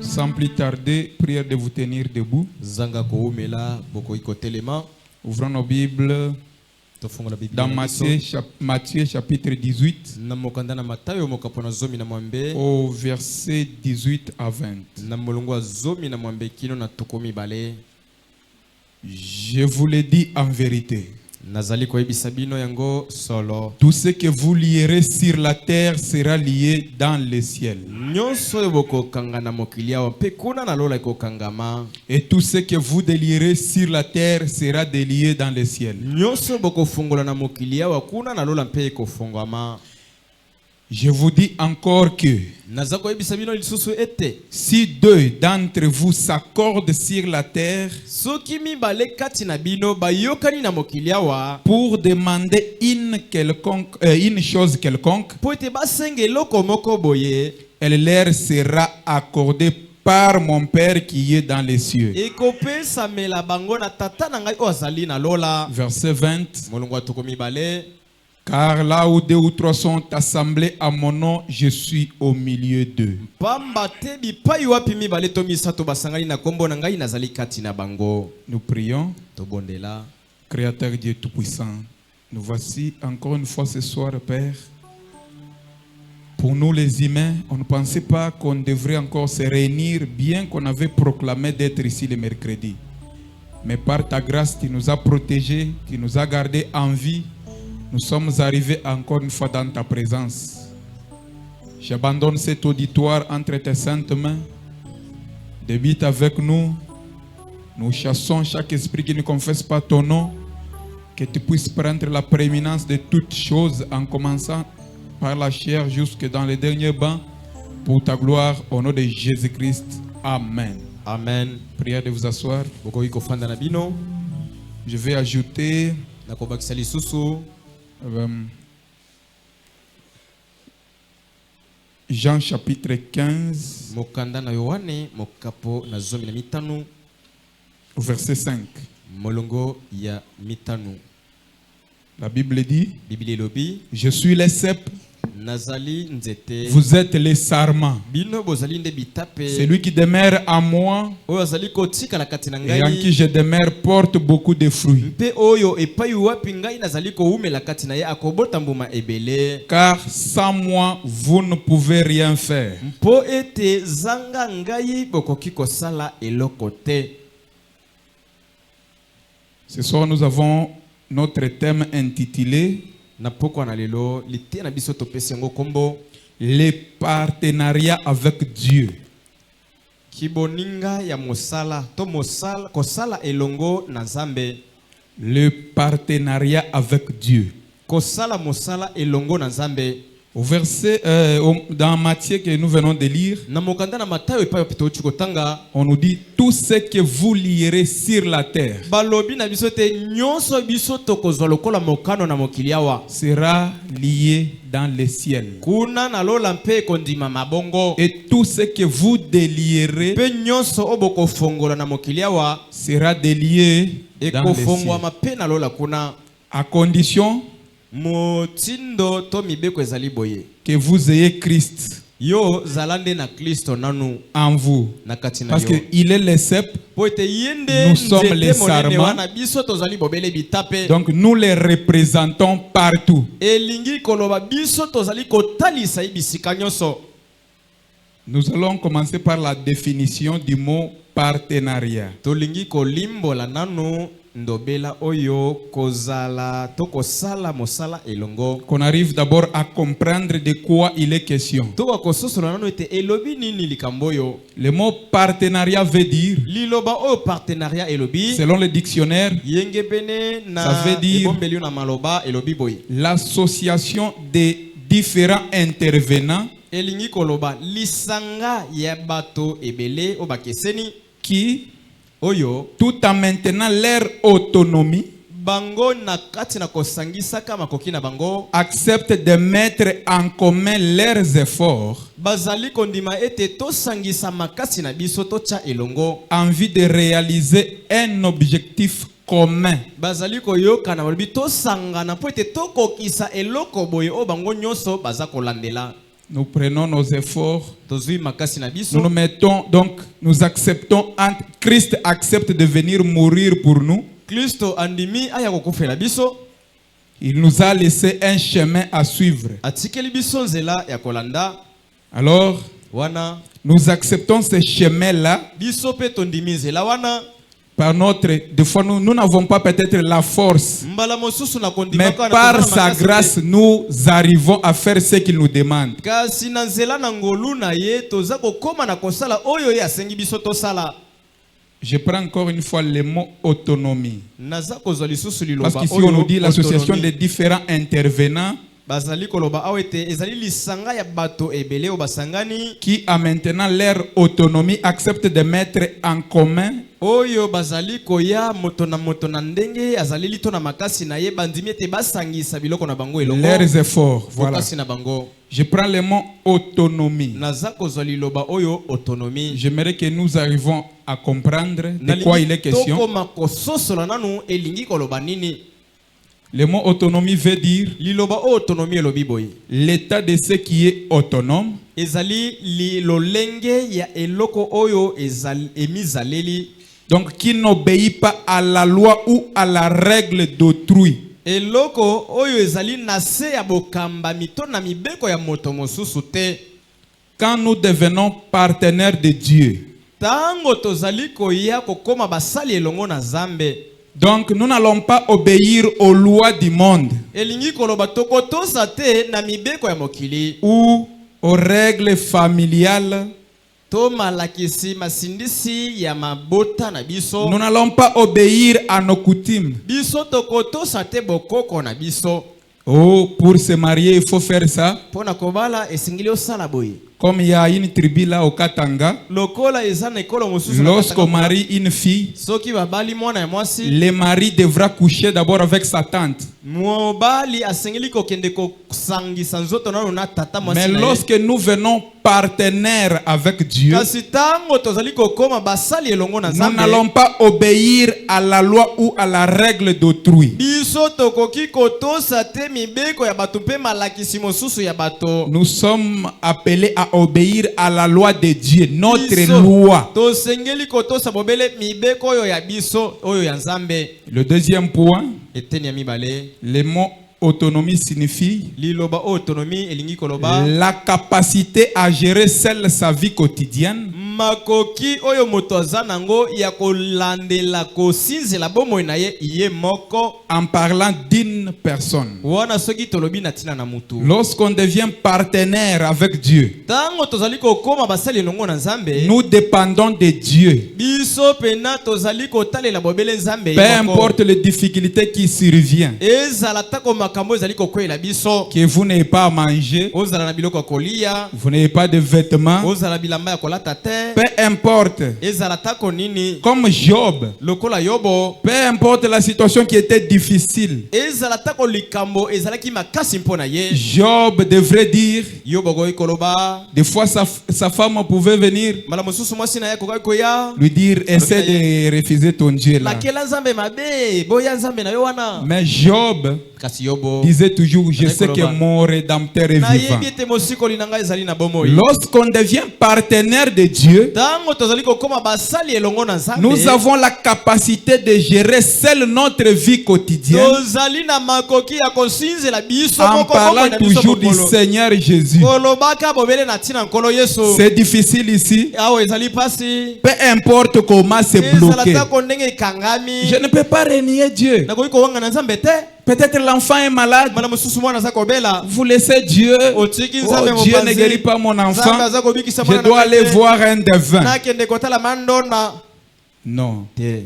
Sans plus tarder, prière de vous tenir debout. Ouvrons nos Bibles dans Matthieu chapitre 18 au verset 18 à 20. Je vous le dis en vérité. Tout ce que vous lierez sur la terre sera lié dans le ciel. Et tout ce que vous délierez sur la terre sera délié dans le ciel. Je vous dis encore que si deux d'entre vous s'accordent sur la terre pour demander une chose quelconque, elle leur sera accordée par mon Père qui est dans les cieux. Verset 20. Car là où deux ou trois sont assemblés à mon nom, je suis au milieu d'eux. Nous prions. Créateur Dieu Tout-Puissant, nous voici encore une fois ce soir, Père. Pour nous les humains, on ne pensait pas qu'on devrait encore se réunir, bien qu'on avait proclamé d'être ici le mercredi. Mais par ta grâce, tu nous as protégés, tu nous as gardés en vie. Nous sommes arrivés encore une fois dans ta présence. J'abandonne cet auditoire entre tes saintes mains. Débite avec nous. Nous chassons chaque esprit qui ne confesse pas ton nom. Que tu puisses prendre la prééminence de toutes choses en commençant par la chair jusque dans les derniers bancs. Pour ta gloire, au nom de Jésus-Christ. Amen. Amen. Prière de vous asseoir. Je vais ajouter Jean chapitre 15 verset 5. La Bible dit: je suis le cep, vous êtes les sarments. Celui qui demeure en moi et en qui je demeure porte beaucoup de fruits. Car sans moi, vous ne pouvez rien faire. Ce soir, nous avons notre thème intitulé les partenariats avec Dieu. Le partenariat avec Dieu. Au verset dans Matthieu que nous venons de lire, on nous dit: tout ce que vous lierez sur la terre sera lié dans le ciel. Et tout ce que vous délierez sera délié dans le ciel. À condition que vous ayez Christ en vous. Parce qu'il est le cep, nous sommes les sarments. Donc nous les représentons partout. Nous allons commencer par la définition du mot partenariat. Qu'on arrive d'abord à comprendre de quoi il est question. Le mot partenariat veut dire, selon le dictionnaire, ça veut dire l'association des différents intervenants qui, tout en maintenant leur autonomie, acceptent de mettre en commun leurs efforts en vue de réaliser un objectif commun. Nous prenons nos efforts. tozui makasi na biso. Nous nous mettons, donc, nous acceptons, Christ accepte de venir mourir pour nous. Kristo andimi aya kokufela biso. Il nous a laissé un chemin à suivre. Atikeli biso nzela ya kolanda. Alors, Wana nous acceptons ce chemin-là. biso pe tondimi nzela wana. Par notre, des fois, nous n'avons pas peut-être la force. Mbala mosusu na kondima Mais kwa na par kozala sa makasi grâce, te. nous arrivons à faire ce qu'il nous demande. Kasi na nzela na ngolu na ye toza kokoma na kosala oyo ye asengi biso tosala. Je prends encore une fois le mot autonomie. Naza kozwa lisusu liloba Parce qu'ici, oyo on nous dit l'association autonomie. des différents intervenants Bazali koloba awete ezali lisanga ya bato ebele o basangani. qui, a maintenant leur autonomie, acceptent de mettre en commun Oyo bazali koya moto na ndenge azali lito na makasi na ye bandimi ete basangisa biloko na bango eloko. leurs efforts. Voilà. Makasi na bango. Je prends le mot autonomie. Naza kozwa liloba oyo autonomie. J'aimerais que nous arrivions à comprendre de quoi il est question. Tokoma kososola nanu elingi koloba nini. Le mot autonomie veut dire Liloba o autonomie elobi boye. l'état de ce qui est autonome, Ezali li lolenge ya eloko oyo ezali emizaleli. donc qui n'obéit pas à la loi ou à la règle d'autrui. Eloko oyo ezali nase ya bokamba mito na mibeko ya moto mosusu te. Quand nous devenons partenaires de Dieu, Tango tozali koya kokoma basali elongo na Zambe. donc nous n'allons pas obéir aux lois du monde Elingi koloba tokotosa te na mibeko ya mokili. ou aux règles familiales. To malakisi masindisi ya mabota na biso. Nous n'allons pas obéir à nos coutumes. Biso tokotosa te bokoko na biso. Oh, pour se marier, il faut faire ça. Pona kobala esingili osala boye. Comme il y a une tribu là au Katanga, Lokola ezana ekolo mosusu. lorsqu'on marie une fille, Soki babali mwana ya mwasi. le mari devra coucher d'abord avec sa tante. Mobali asengeli kokende kosangisa nzoto nano na tata mwasi. Mais na ye. lorsque nous venons partenaires avec Dieu, Kasi tango tozali kokoma basali elongo na nous Zambe. n'allons pas obéir à la loi ou à la règle d'autrui. Biso tokoki kotosa te mibeko ya bato pe malakisi mosusu ya bato. Nous sommes appelés à obéir à la loi de Dieu, notre Biso loi. tosengeli kotosa bobele mibeko oyo ya biso oyo ya Nzambe. Le deuxième point, Eteni ya mibale. le mot autonomie signifie Liloba autonomie elingi koloba. la capacité à gérer seule sa vie quotidienne Makoki oyo moto aza nango ya kolandela kosinzela bomoi na ye iye moko. en parlant d'une personne. Wana soki tolobi na tina na mutu. Lorsqu'on devient partenaire avec Dieu, Tango tozali kokoma basali elongo na Nzambe. nous dépendons de Dieu. Biso pena tozali kotalela bobele Nzambe. Peu importe les difficultés qui surviennent, Ezala tako makambo ezali kokwela biso. que vous n'ayez pas à manger, Ozala na biloko ya kolia. vous n'ayez pas de vêtements, Ozala bilamba ya kolata te. peu importe. Ezala tako nini. Comme Job, Lokola Yobo. peu importe la situation qui était difficile, Ezala tako likambo ezalaki makasi mpona ye. Job devrait dire, Yobo goyi koloba. des fois sa femme pouvait venir Mala mosusu mwasi na ye kokai koya. lui dire, essaie de refuser ton Dieu là. Makela Nzambe mabe. Boya Nzambe na yo wana. Mais Job Kasi Yobo. disait toujours, je sais que mon Rédempteur est Na vivant. yebi ete mosikoli na ngai ezali na bomoi. Lorsqu'on devient partenaire de Dieu, Tango tozali kokoma basali elongo na Nzambe. nous avons la capacité de gérer seule notre vie quotidienne tozali na makoki ya kosinzela biso en parlant toujours du Seigneur Jésus. kolobaka bobele na tina nkolo Yesu. C'est difficile ici. Awa ezali pasi. Peu importe comment c'est bloqué. Ezala tako ndenge ekangami. Je ne peux pas renier Dieu. Nakoki kowanga na Nzambe te. Peut-être l'enfant est malade. Mala mosusu mwana aza kobela. Vous laissez Dieu. Otiki Oh, Nzambe Dieu ne mopanzi. guérit pas mon enfant. Nzambe aza kobikisa mwana Je dois na aller te. voir un devin. Nakende kotala mandona. Non. Te.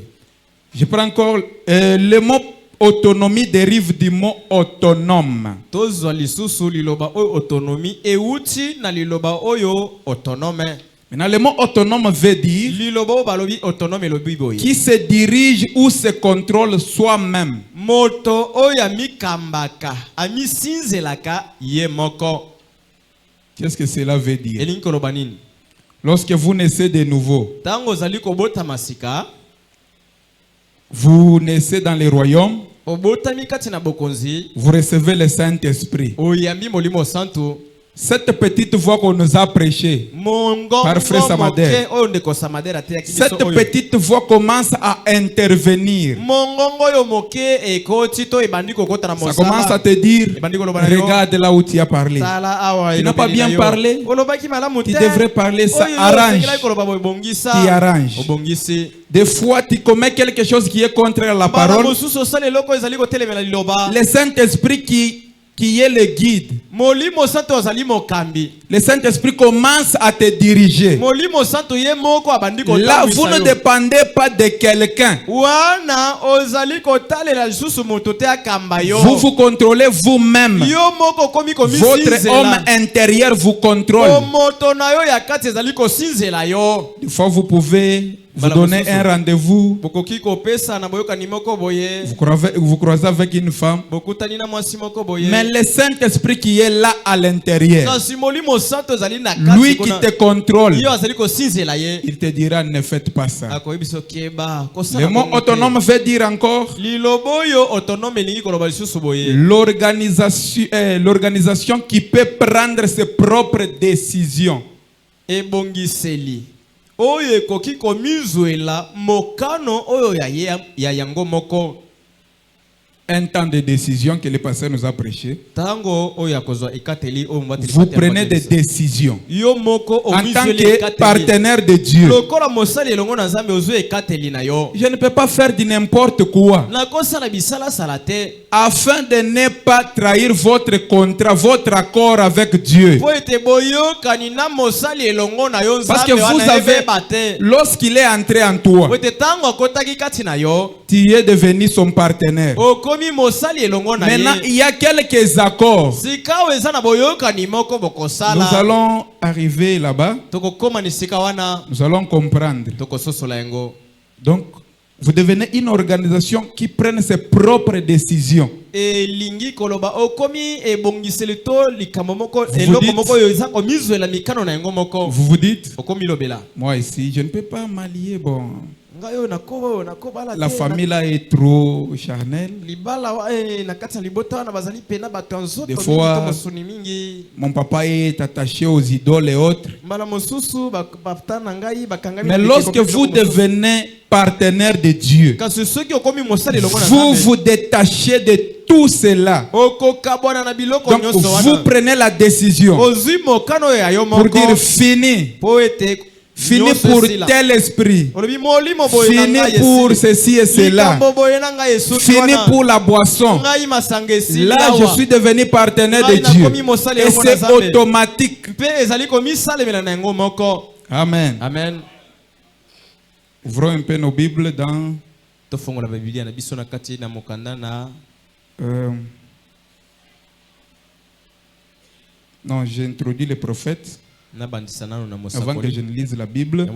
Je prends encore le mot autonomie dérive du mot autonome. Tozwa lisusu liloba oyo autonomie euti na liloba oyo autonome. Maintenant, le mot autonome veut dire Liloba oyo balobi autonome elobi boye. qui se dirige ou se contrôle soi-même. Moto oyo amikambaka amisinzelaka ye moko. Qu'est-ce que cela veut dire? Elingi koloba nini? Lorsque vous naissez de nouveau, Tango ozali kobota masika, vous naissez dans le royaume, obotami kati na bokonzi, vous recevez le Saint-Esprit. oyambi molimo santu. Cette petite voix qu'on nous a prêchée, par Frère Samader, cette petite voix commence à intervenir. Ça commence à te dire, regarde là où tu as parlé. Tu n'as pas bien parlé. Tu devrais parler, ça arrange. Tu arranges. Des fois, tu commets quelque chose qui est contraire à la parole. Le Saint-Esprit qui est le guide. Le Saint-Esprit commence à te diriger. Là, vous ne dépendez pas de quelqu'un. Vous vous contrôlez vous-même. Votre homme intérieur vous contrôle. Des fois, vous pouvez vous donner un rendez-vous. Vous croisez avec une femme. Mais le Saint-Esprit qui est là à l'intérieur, lui qui te contrôle, il te dira ne faites pas ça. Le mot autonome veut dire encore l'organisation qui peut prendre ses propres décisions. Oyo ekoki komizwela mokano oyo ya yango moko. Un temps de décision que le pasteur nous a prêché. Vous prenez des décisions en tant que partenaire de Dieu. Je ne peux pas faire de n'importe quoi afin de ne pas trahir votre contrat, votre accord avec Dieu. Parce que vous avez, lorsqu'il est entré en toi, tu es devenu son partenaire. Maintenant, il y a quelques accords. Nous allons arriver là-bas. Nous allons comprendre. Donc, vous devenez une organisation qui prenne ses propres décisions. Vous vous dites, moi ici, je ne peux pas m'allier. Bon, la famille là est trop charnelle. Des fois, mon papa est attaché aux idoles et autres. Mais lorsque vous devenez partenaire de Dieu, vous vous détachez de tout cela. Donc vous prenez la décision pour dire fini. Fini pour tel esprit. Fini pour ceci et cela. Fini pour la boisson. Là, je suis devenu partenaire de Dieu. Et c'est automatique. Amen. Amen. Ouvrons un peu nos Bibles dans non, j'ai introduit les prophètes avant que je ne lise la Bible.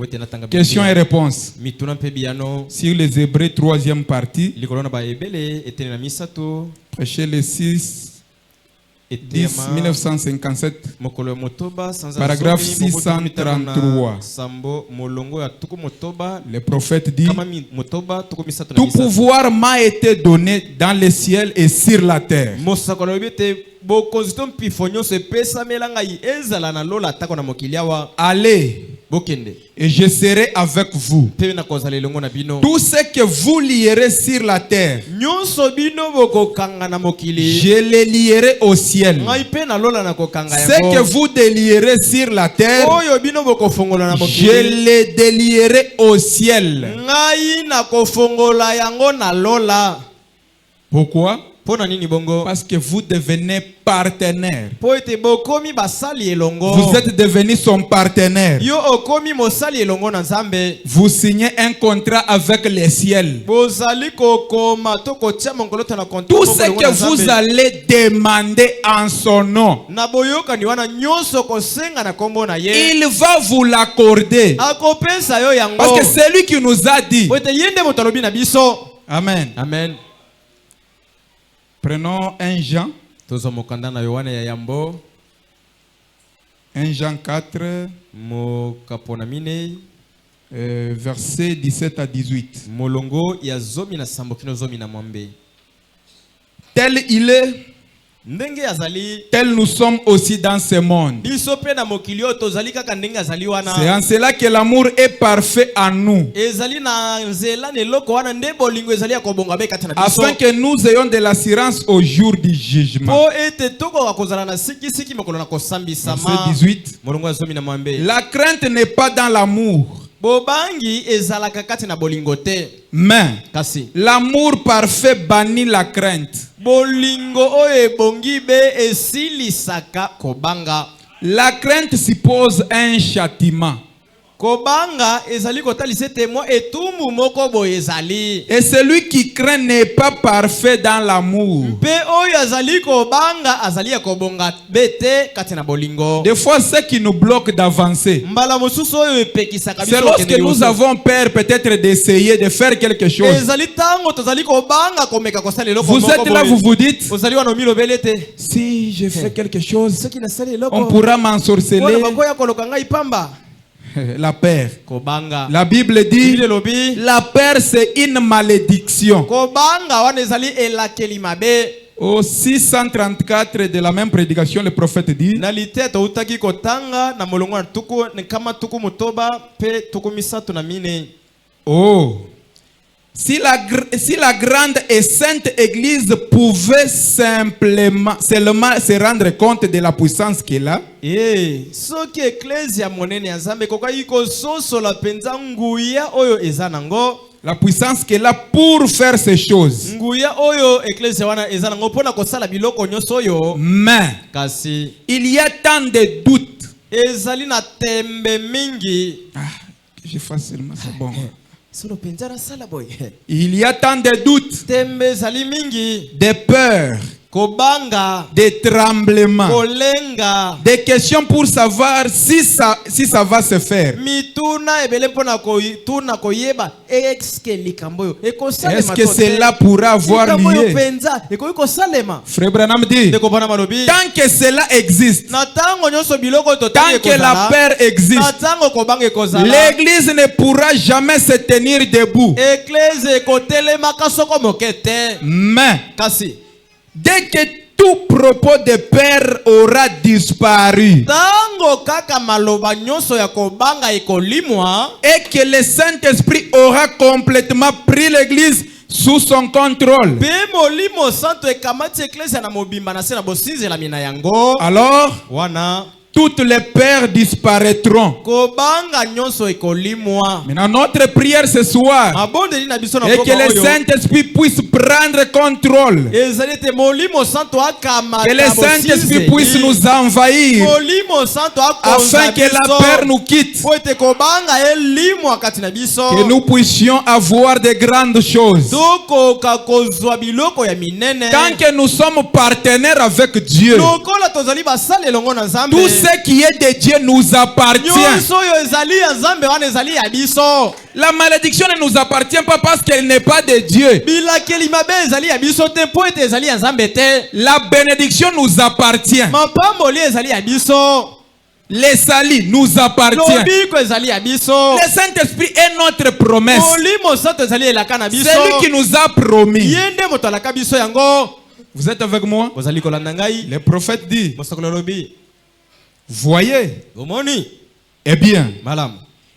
Questions et réponses sur les Hébreux, 3e partie. Prêcher les 6 10 1957, paragraphe 633. Le prophète dit: tout pouvoir m'a été donné dans le ciel et sur la terre. Allez, et je serai avec vous. Tout ce que vous lierez sur la terre, je les lierai au ciel. Ce que vous délierez sur la terre, je les délierai au ciel. Pourquoi? Parce que vous devenez partenaire. Vous êtes devenu son partenaire. Vous signez un contrat avec le ciel. Tout ce que vous allez demander en son nom, il va vous l'accorder. Parce que c'est lui qui nous a dit. Amen. Amen. Prenons 1 Jean. 1 Jean 4, versets 17 à 18. Tel il est, ndenge azali tels nous sommes aussi dans ce monde. biso pe na mokili oyo tozali kaka ndenge azali wana. C'est en cela que l'amour est parfait en nous, ezali na nzela na eloko wana nde bolingo ezali ya kobonga be kati na biso afin que nous ayons de l'assurance au jour du jugement. po ete tokoka kozala na sikisiki mokolo na kosambisama. Verset 18. molongo ya 12. La crainte n'est pas dans l'amour, bobangi ezalaka kati na bolingo te, mais kasi l'amour parfait bannit la crainte. bolingo oyo ebongi be esilisaka kobanga. La crainte suppose un châtiment. Kobanga ezali kotalisa ete mwa etumbu moko boye ezali. Et celui qui craint n'est pas parfait dans l'amour. Pe oyo azali kobanga azali ya kobonga bete kati na bolingo. Des fois, ce qui nous bloque d'avancer, Mbala mosusu oyo epekisaka biso c'est lorsque nous avons peur peut-être d'essayer de faire quelque chose. ezali tango tozali kobanga komeka kosala eloko Vous moko êtes là, boye. vous vous dites, Ozali wana omilobele te. si je fais quelque chose, Soki nasali eloko on pourra m'ensorceler. wana bakoya koloka ngai pamba. La peur. Kobanga. La Bible dit, Bible lobi. la peur c'est une malédiction. Kobanga wana ezali elakeli mabe. Au 634 de la même prédication, le prophète dit, Na lite toutaki kotanga na molongo na tuku kama tuku mutoba pe tuku misato na mine. oh, si la grande et sainte église pouvait seulement se rendre compte de la puissance qu'elle a, Soki eklezia monene ya Nzambe kokai kososola penza nguya oyo eza nango. la puissance qu'elle a pour faire ces choses. Nguya oyo eklezia wana eza nango pona kosala biloko nyonso oyo. Mais Kasi il y a tant de doutes. ezali na tembe mingi. Ah, que je fasse seulement ça. Bon. Solo penza na sala boy. Il y a tant de doutes, Tembe ezali mingi. de peurs, Kobanga. de tremblements, Kolenga. des questions pour savoir si ça va se faire. Mituna ebele pona koituna koyeba eske likambo yo ekosalema. Est-ce que cela pourra avoir lieu? penza ekoki kosalema. Frère Branham dit, Ndeko bana malobi. tant que cela existe, Na tango nyonso biloko totali tant que la peur Na existe, tango kobanga ekozala. l'église ne pourra jamais se tenir debout. Ekleze ekotelemaka soko moke te. Mais Kasi dès que tout propos de peur aura disparu tango kaka maloba nyonso ya kobanga ekolimwa et que le Saint-Esprit aura complètement pris l'église sous son contrôle, pe molimo santo ekamati eklezia na mobimba na se na bosinzela mina yango, alors wana toutes les peurs disparaîtront. kobanga nyonso ekolimwa. Maintenant, notre prière ce soir Mabondeli na biso na est que mboka le oyo Saint-Esprit puisse prendre contrôle, ezali ete molimo santo akamata que le Saint-Esprit bosinzeli. puisse nous envahir Molimo santo akonza afin que la biso. peur nous quitte, Po ete kobanga elimwa kati na biso. que nous puissions avoir de grandes choses. Tokoka kozwa biloko ya minene. Tant que nous sommes partenaires avec Dieu, lokola tozali basala elongo na Nzambe. tout ce qui est de Dieu nous appartient. nyonso oyo ezali ya Nzambe wana ezali ya biso. La malédiction ne nous appartient pas parce qu'elle n'est pas de Dieu. Bilakeli mabe ezali ya biso te po ete ezali ya Nzambe te. La bénédiction nous appartient. Mapamboli ezali ya biso. Les salis nous appartient. Lobiko ezali ya biso. Le Saint-Esprit est notre promesse. Molimo santo ezali elaka na biso. C'est lui qui nous a promis. Yende moto alaka biso yango. Vous êtes avec moi? Ozali kolanda ngai. Le prophète dit, Mosakolo lobi. voyez, Omoni. eh bien, Malam.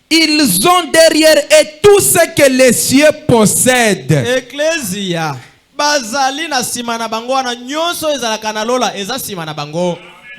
ils ont derrière eux tout ce que les cieux possèdent. Ecclesia. Bazali na sima na bango wana nyonso ezalaka na lola eza sima na bango.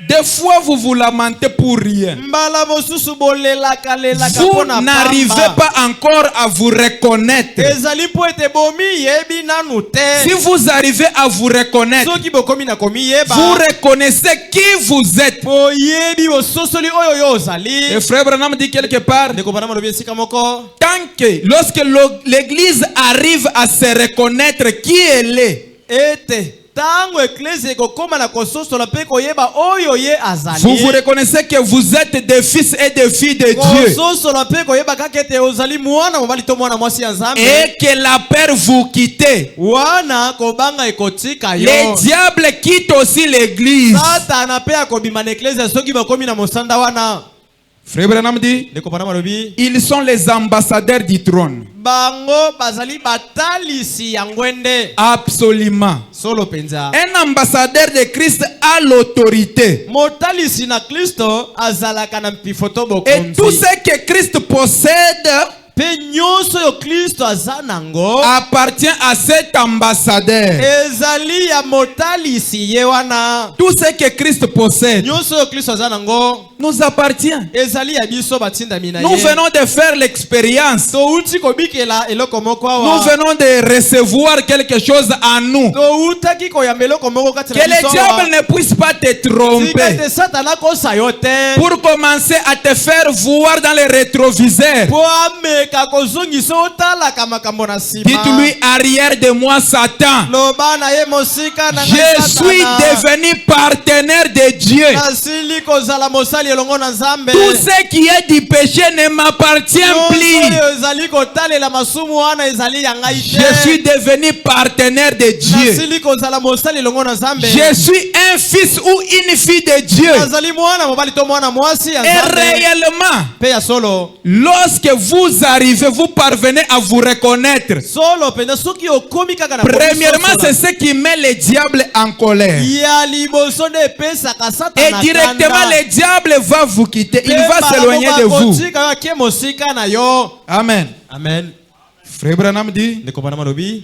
Des fois, vous vous lamentez pour rien. Mbala mosusu bolelaka lelaka Vous pona n'arrivez pas encore à vous reconnaître. ezali po ete bomi yebi nanu te. Si vous arrivez à vous reconnaître, Soki bokomi na komi yeba. vous reconnaissez qui vous êtes. Po yebi ososoli oyo yo ozali. Et frère Branham dit quelque part, Ndeko bana malobi esika moko. tant que lorsque l'église arrive à se reconnaître qui elle est, Ete tango eklezia ekokoma na kososola pe koyeba oyo ye azali. vous vous reconnaissez que vous êtes des fils et des filles de Dieu. kososola pe koyeba kaka ete ozali mwana mobali to mwana mwasi ya Nzambe. Et que la peur vous quitte. Wana kobanga ekotika yo. Le diable quitte aussi l'église. Satana pe akobima na eklezia soki bakomi na mosanda wana. Frère Branham dit, ndeko Branham alobi ils sont les ambassadeurs du trône. bango bazali batalisi ya ngwende. Absolument. Solo penza Un ambassadeur de Christ a l'autorité. motalisi na Kristo azalaka na mpifoto Et bokonzi. tout ce que Christ possède Pe nyonso yo Kristo azanango appartient à cet ambassadeur. ezali ya motalisi ye wana. Tout ce que Christ possède Nyonso yo Kristo azanango nous appartient. ezali ya biso batindami na Nous ye. venons de faire l'expérience. Touti kobikela eloko moko Nous awa. venons de recevoir quelque chose en nous. Toutaki koyamba eloko moko kati Que na le biso diable awa. ne puisse pas te Tika tromper. te satana kosa yo te. Pour commencer à te faire voir dans les rétroviseurs. Po ameka kozongisa otalaka makambo na nsima. Dites-lui arrière de moi Satan. Loba na ye mosika na ngai Je suis Satana. devenu partenaire de Dieu. Nasili kozala mosali elongo na Nzambe. Tout ce qui est du péché ne m'appartient Nyonso plus. oyo ezali kotalela masumu wana ezali ya ngai te. Je suis devenu partenaire de Dieu. Nasili kozala mosali elongo na Nzambe. Je suis un fils ou une fille de Dieu. Nazali mwana mobali to mwana mwasi ya Et Nzambe. réellement, Pe ya solo. lorsque vous arrivez, vous parvenez à vous reconnaître. Solo penda soki okomi kaka na Premièrement, c'est ce qui met le diable en colère. ya liboso nde epesaka Et satana directement, le diable va vous quitter. Il va s'éloigner de vous. ke mosika na yo. Amen. Amen. Frère Branham dit, Ndeko Branham alobi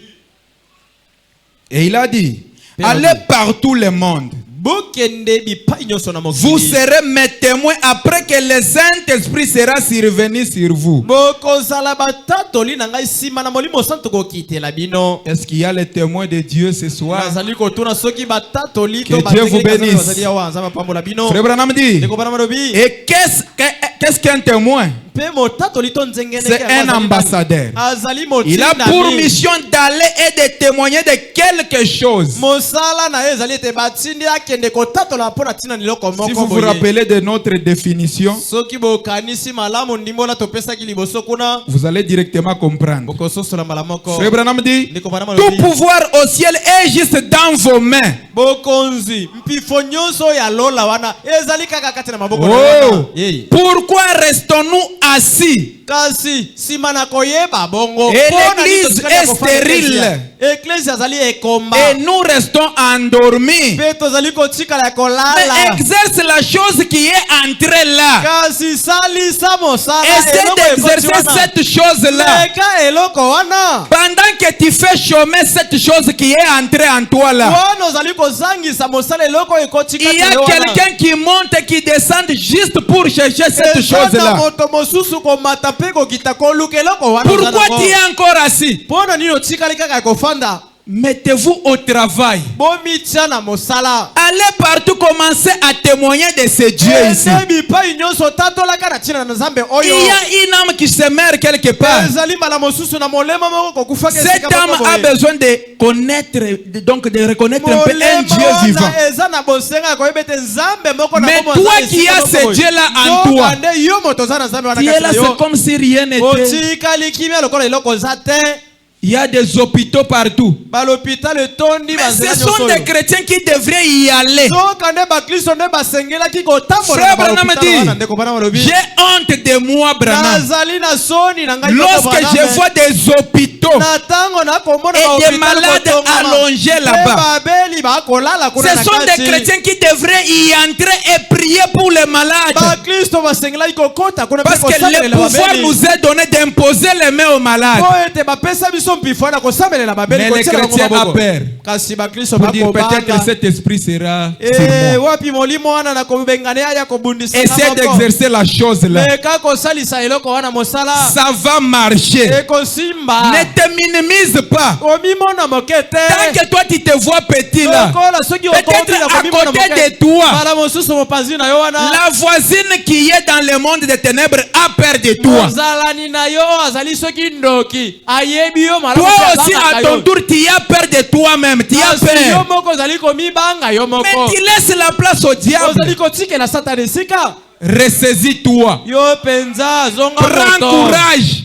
et il a dit, allez partout le monde. bokende bipai nyonso na Vous mokili. serez mes témoins après que le Saint-Esprit sera survenu sur vous. bokozala batatoli na ngai nsima na molimo santo kokitela bino. Est-ce qu'il y a les témoins de Dieu ce soir? nazali kotuna soki batatoli Que to Dieu vous bazali bénisse. bazali awa nzambe apambola bino. Frère Branham dit, Ndeko Branham alobi et qu'est-ce qu'un témoin? pe motatoli to nzengene C'est un ambassadeur. azali Il a motinami. pour mission d'aller et de témoigner de quelque chose. mosala na ye ezali ete batindi akende kotatola mpo na ntina na eloko Si moko vous vous boye. rappelez de notre définition, soki bokanisi malamu ndimbola topesaki liboso kuna vous allez directement comprendre. bokososola mbala moko. Frère Branham dit, Ndeko Branham tout alobi pouvoir au ciel est juste dans vos mains. bokonzi mpifo nyonso ya lola wana ezali kaka kati na maboko na wana. Oh, Yei. pourquoi restons-nous assis? kasi nsima na koyeba bongo Et mpo na l'église nini totikali ya est kofanda stérile. eklesi azali ekomba Et nous restons endormis. mpe tozali kotikala ya kolala. Mais exerce la chose qui est entrée là. kasi salisa mosala Essaie eloko ekoti d'exercer wana. cette chose-là. Leka eloko wana Pendant que tu fais chômer cette chose qui est entrée en toi là. wana ozali kozangisa mosala eloko ekoti Il y kati a na yo wana. quelqu'un qui monte, qui descend juste pour chercher cette Eza na chose-là. moto mosusu komata mpe kokita koluka eloko wana oza Pourquoi nango. tu es encore assis? mpo na nini otikali kaka ya kofanda. Mettez-vous au travail. bomitia na mosala. Allez partout commencer à témoigner de ce Dieu ici. ete bipai nyonso tatolaka na ntina na nzambe Il oyo. y a une âme qui se meurt quelque part. ezali mbala mosusu na molema moko kokufaka Cette âme a besoin de connaître, donc de reconnaître un peu un Dieu vivant. eza na bosenga ya koyeba ete nzambe moko na Mais bomoi toi aza qui esika as moko ce boye. Dieu-là en Yoka toi, nde yo moto oza na nzambe wana tu es kati là, na c'est yo. comme si rien n'était. otikali kimia lokola eloko oza te. Il y a des hôpitaux partout. balopitalo etondi Mais banzela ce sont nyonso des oyo. chrétiens qui devraient y aller. soka nde bakristo nde basengelaki kotambola Frère na Branham balopitalo wana. dit, Ndeko Branham alobi j'ai honte de moi, Branham. nazali na soni na ngai Lorsque je vois des hôpitaux na ntango nakomona et des malades allongés là-bas, babeli bakolala kuna ce na sont des kati. chrétiens qui devraient y entrer et prier pour les malades. bakristo basengelaki kokota kuna mpe Parce que le kosamelela pouvoir babeli. nous est donné d'imposer les mains aux malades. po ete bapesa biso mpifo wana kosamelela babeli Mais les kotiela bango chrétiens maboko. ont peur. kasi bakristo Pour dire peut-être bakobanga cet esprit sera sur moi. wapi molimo wana na kobengana aya kobundisa Essaie d'exercer la chose là. meka kosalisa eloko wana mosala Ça va marcher. ekosimba. Ne te minimise pas. omimona moke te. Tant que toi tu te vois petit là, lokola soki peut-être à komimona côté moke. de toi, bala mosusu mopanzi na yo wana la voisine qui est dans le monde des ténèbres a peur de toi. mozalani na yo azali soki ndoki ayebi yo malamu Toi mpe aussi azangaka à yo. ton tour tu as peur de toi-même. Tu as Kasi yo peur. moko ozali komibanga yo Mais moko tu laisses la place au diable. ozali kotikela satana esika Ressaisis-toi. yo penza zonga Prends moto courage.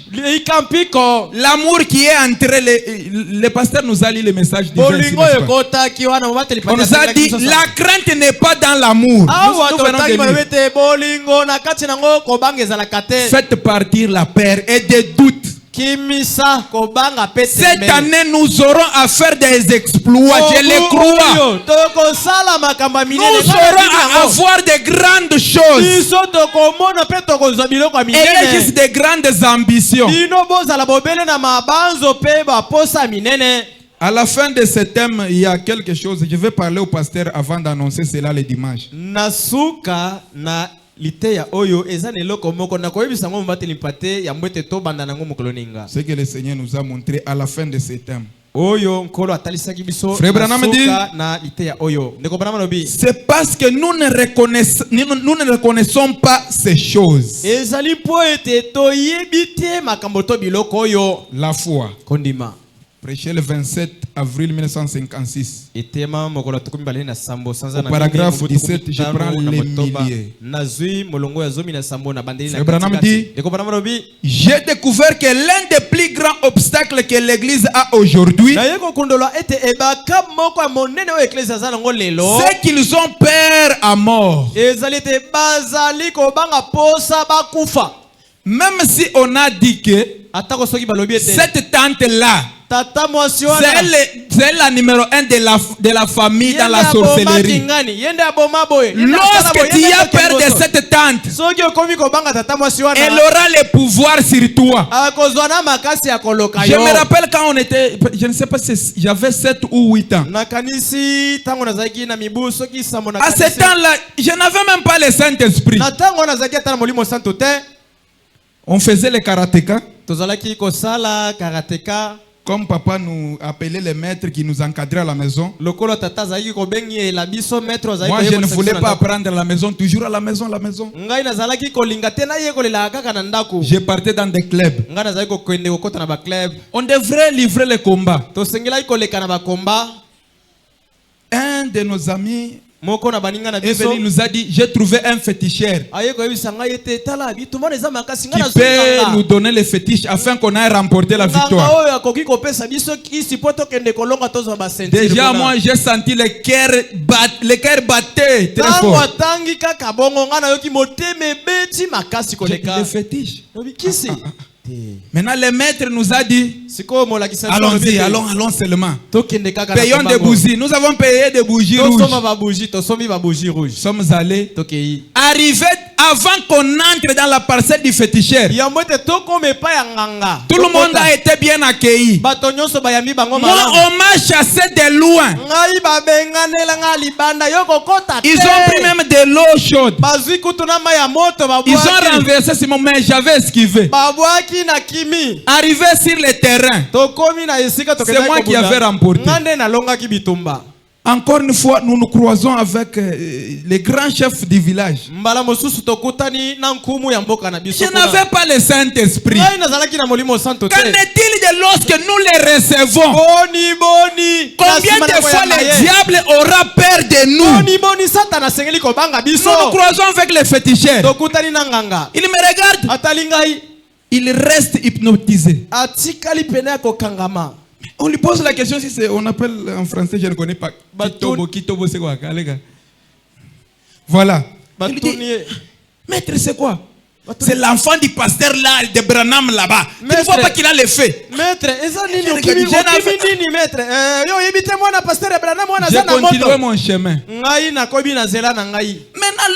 L'amour qui est entre les pasteurs nous a lu le message divin. On nous a dit la crainte n'est pas dans l'amour. Faites partir la peur et des doutes. Cette année, nous aurons à faire des exploits, je le crois. Nous aurons à avoir de grandes choses. Et juste de grandes ambitions. À la fin de ce thème, il y a quelque chose. Je vais parler au pasteur avant d'annoncer cela le dimanche. Ce que le Seigneur nous a montré à la fin de ce thème. Frère Branham dit, c'est parce que nous ne reconnaissons pas ces choses. La foi. Prêché le 27 avril 1956. Au paragraphe 17, je prends les milliers. Frère Branham dit, j'ai découvert que l'un des plus grands obstacles que l'Église a aujourd'hui, c'est qu'ils ont peur à mort. Même si on a dit que cette tante-là, c'est la numéro 1 de la famille dans la sorcellerie. Lorsque tu as peur de cette tante, elle aura le pouvoir sur toi. Je me rappelle quand on était, je ne sais pas si j'avais 7 ou 8 ans. À ce temps-là, je n'avais même pas le Saint-Esprit. On faisait le karatéka. Comme papa nous appelait les maîtres qui nous encadraient à la maison. Moi, je ne voulais pas apprendre à la maison, toujours à la maison, Je partais dans des clubs. On devrait livrer les combats. Un de nos amis nous a dit, j'ai trouvé un féticheur qui peut nous donner les fétiches afin qu'on aille remporter la victoire. Déjà moi j'ai senti le cœur battait très fort. Les fétiches. Maintenant le maître nous a dit, allons-y, allons seulement. Payons des bougies. Nous avons payé des bougies rouges. Nous sommes allés. Arrivé avant qu'on entre dans la parcelle du féticheur. Tout le monde a été bien accueilli. Moi, on m'a chassé de loin. Ils ont pris même de l'eau chaude. Ils ont renversé sur mon main. J'avais esquivé. Arrivé sur le terrain, c'est moi qui avais remporté. Encore une fois, nous nous croisons avec les grands chefs du village. Je n'avais pas le Saint-Esprit. Qu'en est-il de lorsque nous les recevons? Combien de fois le diable aura peur de nous? Nous nous croisons avec les féticheurs. Il me regarde. Il reste hypnotisé. On lui pose la question si c'est, on appelle en français, je ne connais pas. Kitobo, c'est quoi? Voilà. Il dit, maître, c'est quoi? C'est l'enfant du pasteur là, de Branham là-bas. Tu ne vois pas qu'il a les faits. Maître, j'ai continué mon chemin. Maintenant,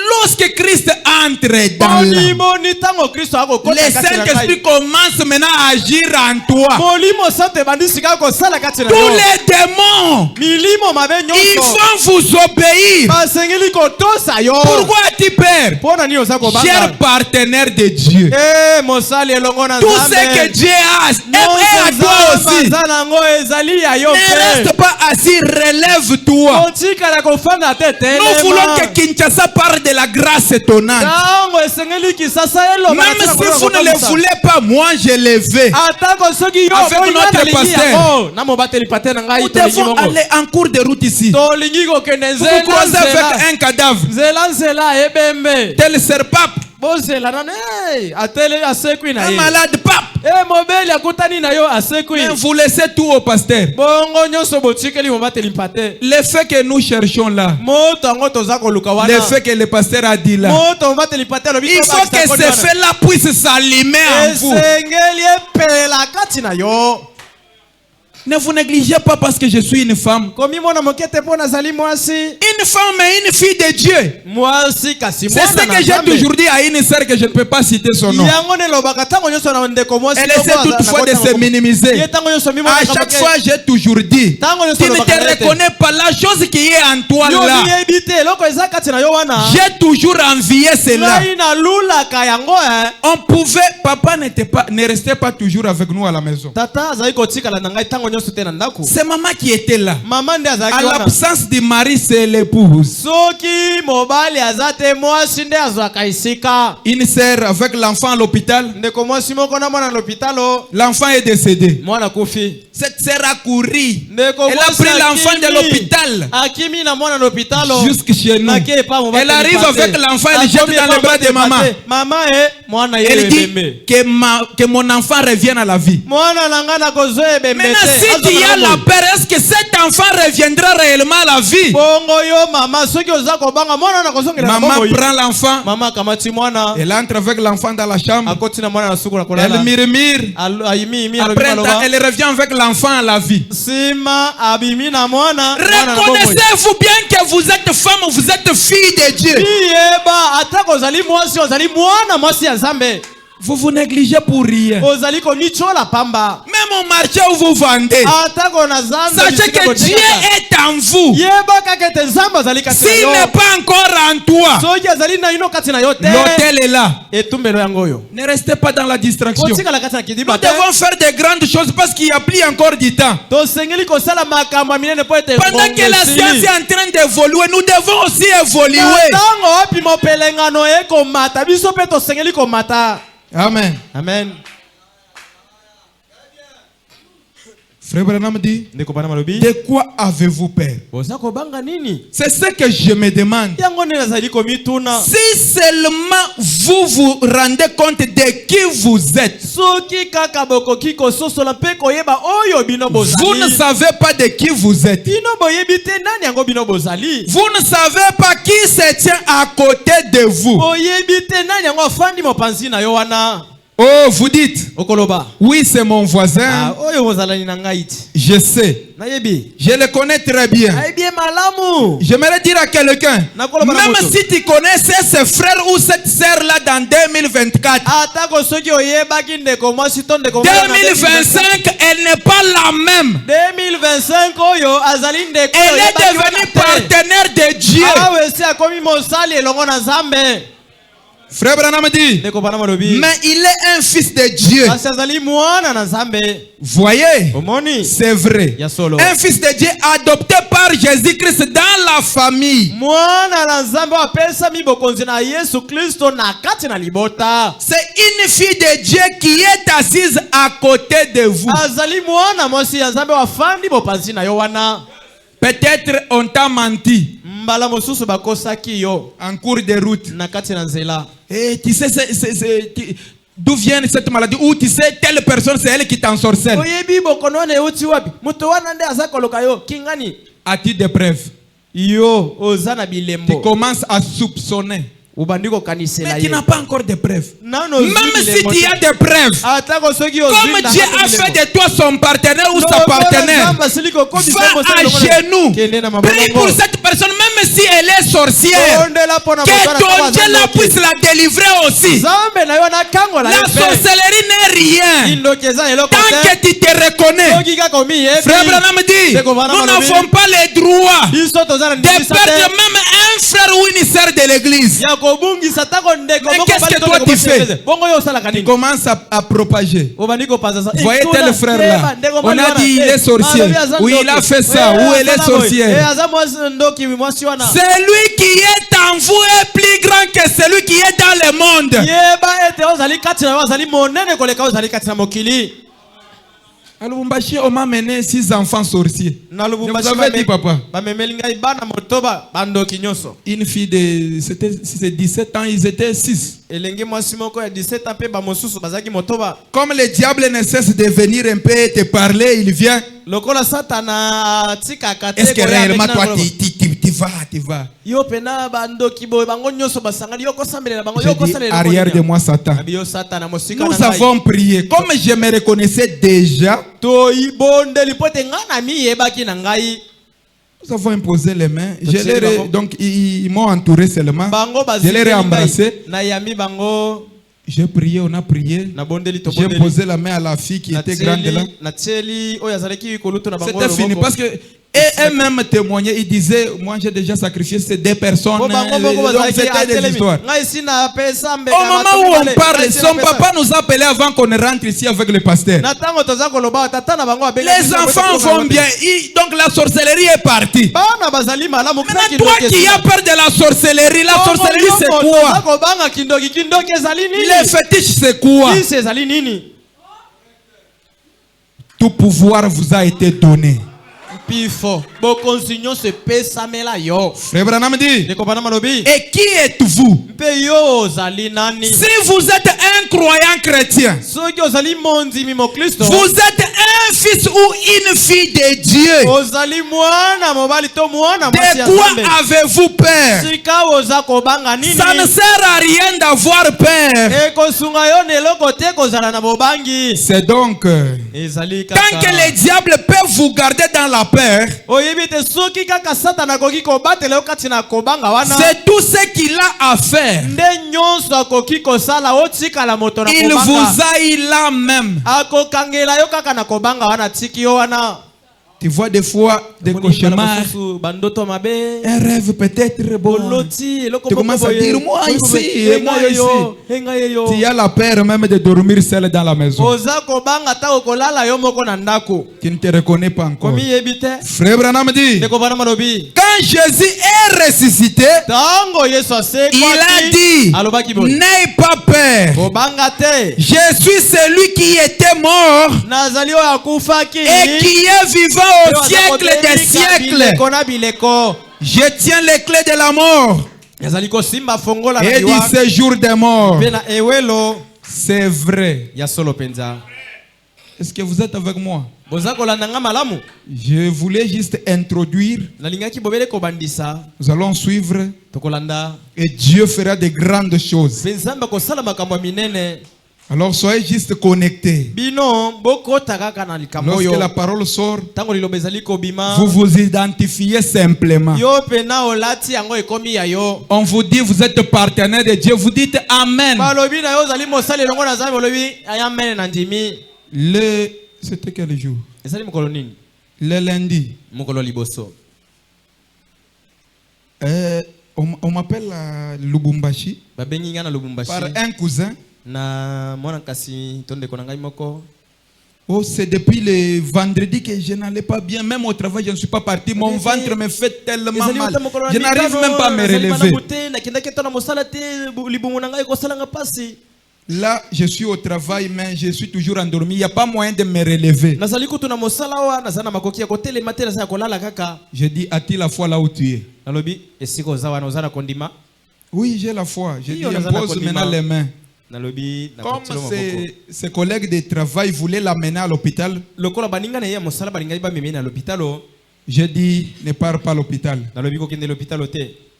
lorsque Christ entre dans l'âme, le Saint-Esprit commence maintenant à agir en toi. Tous les démons, ils vont vous obéir. Pourquoi as-tu peur? Cher partenaire de Dieu, tout ce que Dieu a est à toi aussi. Ne reste pas assis, relève-toi. Nous voulons que Kinshasa parle de la grâce étonnante. Même si vous ne le voulez pas, moi je le vais. Avec notre pasteur, nous devons aller en cours de route ici. Vous vous croisez avec un cadavre, tel serpent. Un malade pape. mobile akutani na yo asekui. Mais vous laissez tout au pasteur. Bongo nyonso botikeli mobateli mpate. Le fait que nous cherchons là, Moto ngo toza koluka wana. le fait que le pasteur a dit là, Moto mobateli mpate lobi. il faut que ce fait là puisse s'allumer en vous. Esengeli epela kati na yo. Ne vous négligez pas parce que je suis une femme. Komi mwana mokete pona zali mwasi. Une femme et une fille de Dieu. Mwasi kasi C'est mwana. ce que j'ai toujours dit à une sœur que je ne peux pas citer son nom. Yango ne lobaka tango nyonso na ndeko mwasi. Elle essaie toutefois de se minimiser. À chaque fois, j'ai toujours dit, tu ne te reconnais pas la chose qui est en toi là. J'ai toujours envié cela. On pouvait, papa ne restait pas toujours avec nous à la maison. C'est maman qui était là. À l'absence du mari, c'est l'épouse. Une sœur avec l'enfant à l'hôpital. L'enfant est décédé. Cette sœur a couru. Elle a pris l'enfant de l'hôpital jusque chez nous. Elle arrive avec l'enfant, elle jette dans les bras de maman. Elle dit que mon enfant revienne à la vie. Maintenant, si tu as la peur, est-ce que cet enfant reviendra réellement à la vie? Maman prend l'enfant. Elle entre avec l'enfant dans la chambre. Elle murmure. Après, elle revient avec l'enfant à la vie. Reconnaissez-vous bien que vous êtes femme, vous êtes fille de Dieu. Vous vous négligez pour rien. Même au marché où vous vendez, sachez que Dieu est en vous. S'il n'est pas encore en toi, l'hôtel est là. Ne restez pas dans la distraction. Nous devons faire de grandes choses parce qu'il n'y a plus encore du temps. Pendant que la science est en train d'évoluer, nous devons aussi évoluer. Amen. Amen. Frère Branham dit, de quoi avez-vous peur? C'est ce que je me demande. Si seulement vous vous rendez compte de qui vous êtes, vous ne savez pas de qui vous êtes. Vous ne savez pas qui se tient à côté de vous. Oh, vous dites, oui, c'est mon voisin. Je sais. Je le connais très bien. J'aimerais dire à quelqu'un, même si tu connaissais ce frère ou cette sœur-là dans 2024, 2025, elle n'est pas la même. Elle est devenue partenaire de Dieu. Frère Branham dit, mais il est un fils de Dieu. Voyez, c'est vrai. Un fils de Dieu adopté par Jésus-Christ dans la famille. C'est une fille de Dieu qui est assise à côté de vous. Peut-être on t'a menti en cours de route. Et tu sais d'où vient cette maladie? Ou tu sais telle personne, c'est elle qui t'ensorcelle. As-tu des preuves? Tu commences à soupçonner. Mais tu n'as pas encore de preuves. Même si tu as des preuves, comme Dieu a fait de toi son partenaire ou sa partenaire, va à genoux, prie pour cette personne, même si elle est sorcière, que ton Dieu la puisse la délivrer aussi. La sorcellerie n'est rien. Tant que tu te reconnais, Frère Branham dit, nous n'avons pas le droit de perdre même un frère ou une sœur de l'église. Mais qu'est-ce que toi tu fais? Tu commences à propager. Voyez tel frère là, on a dit il est sorcier, ou il a fait ça, ou elle est sorcière. Celui qui est en vous est plus grand que celui qui est dans le monde. À Lubumbashi, on m'a mené 6 enfants sorciers. Na Je vous Lubumbashi avais dit, papa. bamemeli ngai bana motoba bandoki nyonso. Une fille de c'est 17 ans, ils étaient 6. Elenge mwasi moko ya 17 ans pe bamosusu bazaki motoba. Comme le diable ne cesse de venir un peu te parler, il vient. Lokola satana tika kate. Est-ce que réellement toi tu vas? Yo pena bandoki boy bango nyonso basangani yo kosambelela bango J'ai yo dit, kosalela. arrière de moi Satan. Abiyo satana mosika na Nous ngai. avons prié. Comme je me reconnaissais déjà, To ibondeli pote ngana mi yebaki na ngai. nous avons imposé les mains. Donc ils m'ont entouré seulement. Bango Je les ai embrassés. na yami bango. J'ai prié, on a prié. J'ai posé la main à la fille qui était grande là. C'était fini parce que eux-mêmes témoignaient, ils disaient, moi j'ai déjà sacrifié ces 2 personnes. Donc c'était des histoires. Au moment où on parle, son papa nous a appelé avant qu'on rentre ici avec le pasteur. Les enfants vont bien, donc la sorcellerie est partie. Maintenant toi qui as peur de la sorcellerie c'est quoi? Les fétiches c'est quoi? Tout pouvoir vous a été donné. Frère Branham dit, et qui êtes-vous? Si vous êtes un croyant chrétien, vous êtes un fils ou une fille de Dieu, de quoi avez-vous peur? Ça ne sert à rien d'avoir peur. C'est donc tant que le diable peut vous garder dans la peur, c'est tout ce qu'il a à faire. Il vous aille là même. Tu vois des fois des cauchemars, un rêve peut-être bon. Tu commences à dire, moi ici, et moi ici. Tu as la peur même de dormir seul dans la maison. Tu ne te reconnais pas encore. Frère Branham dit, quand Jésus est ressuscité, il a dit, n'aie pas peur. Je suis celui qui était mort et qui est vivant au siècle des siècles. Je tiens les clés de la mort et du séjour des morts. C'est vrai. Est-ce que vous êtes avec moi? Je voulais juste introduire. Nous allons suivre et Dieu fera de grandes choses. Alors soyez juste connectés. Lorsque la parole sort, vous vous identifiez simplement. On vous dit vous êtes partenaire de Dieu, vous dites Amen. C'était quel jour? Le lundi. On m'appelle à Lubumbashi par un cousin. Oh, c'est depuis le vendredi que je n'allais pas bien. Même au travail, je ne suis pas parti. Mon ventre me fait tellement mal. Je n'arrive même pas à me relever. Là, je suis au travail, mais je suis toujours endormi. Il n'y a pas moyen de me relever. Je dis, as-tu la foi là où tu es? Oui, j'ai la foi. Je dis, impose maintenant les mains. Comme ses collègues de travail voulaient l'amener à l'hôpital, j'ai dit, ne pars pas à l'hôpital.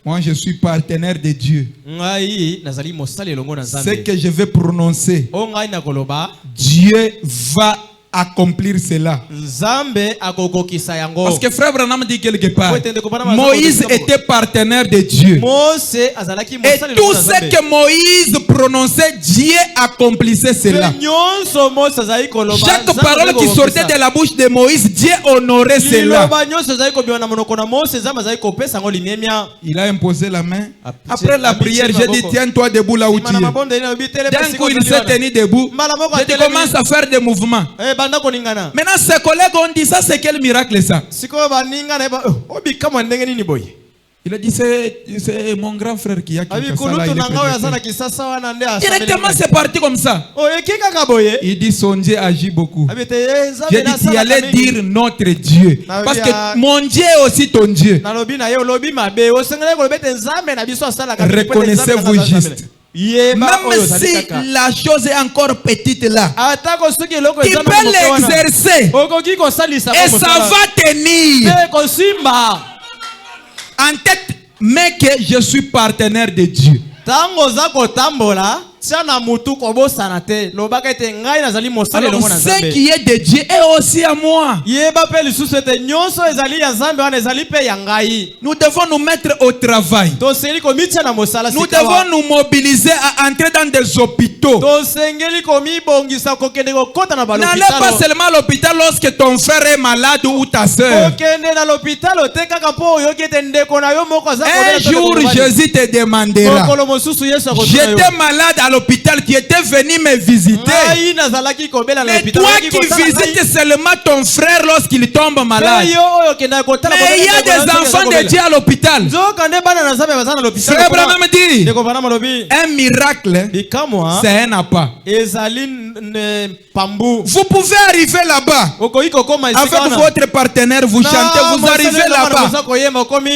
Moi, je suis partenaire de Dieu. Ce que je vais prononcer, Dieu va accomplir cela. Parce que frère Branham dit quelque part, Moïse était partenaire de Dieu. Et tout ce que Moïse prononçait, Dieu accomplissait cela. Chaque parole qui sortait de la bouche de Moïse, Dieu honorait cela. Il a imposé la main. Après la prière, j'ai dit, tiens-toi debout là où tu es. D'un coup, il s'est tenu debout. J'ai dit, commence à faire des mouvements. Maintenant, ses collègues ont dit, ça c'est quel miracle ça? Il a dit c'est mon grand frère qui a quitté ça. Directement c'est parti comme ça. Il dit son Dieu agit beaucoup. J'ai dit tu allais dire notre Dieu. Parce que mon Dieu est aussi ton Dieu. Reconnaissez-vous juste. Même si la chose est encore petite là, tu peux l'exercer et ça va tenir. En tête, mais que je suis partenaire de Dieu. Alors, ce qui est de Dieu est aussi à moi. Nous devons nous mettre au travail. Nous devons nous mobiliser à entrer dans des hôpitaux. N'allez pas seulement à l'hôpital lorsque ton frère est malade ou ta soeur. Un jour, Jésus te demandera. J'étais malade à l'hôpital, qui était venu me visiter. Mais toi qui visites seulement ton frère lorsqu'il tombe malade. Mais il y a des enfants de Dieu à l'hôpital. Frère Branham dit, un miracle, c'est un appât. Vous pouvez arriver là-bas avec votre partenaire, vous chantez, vous arrivez là-bas.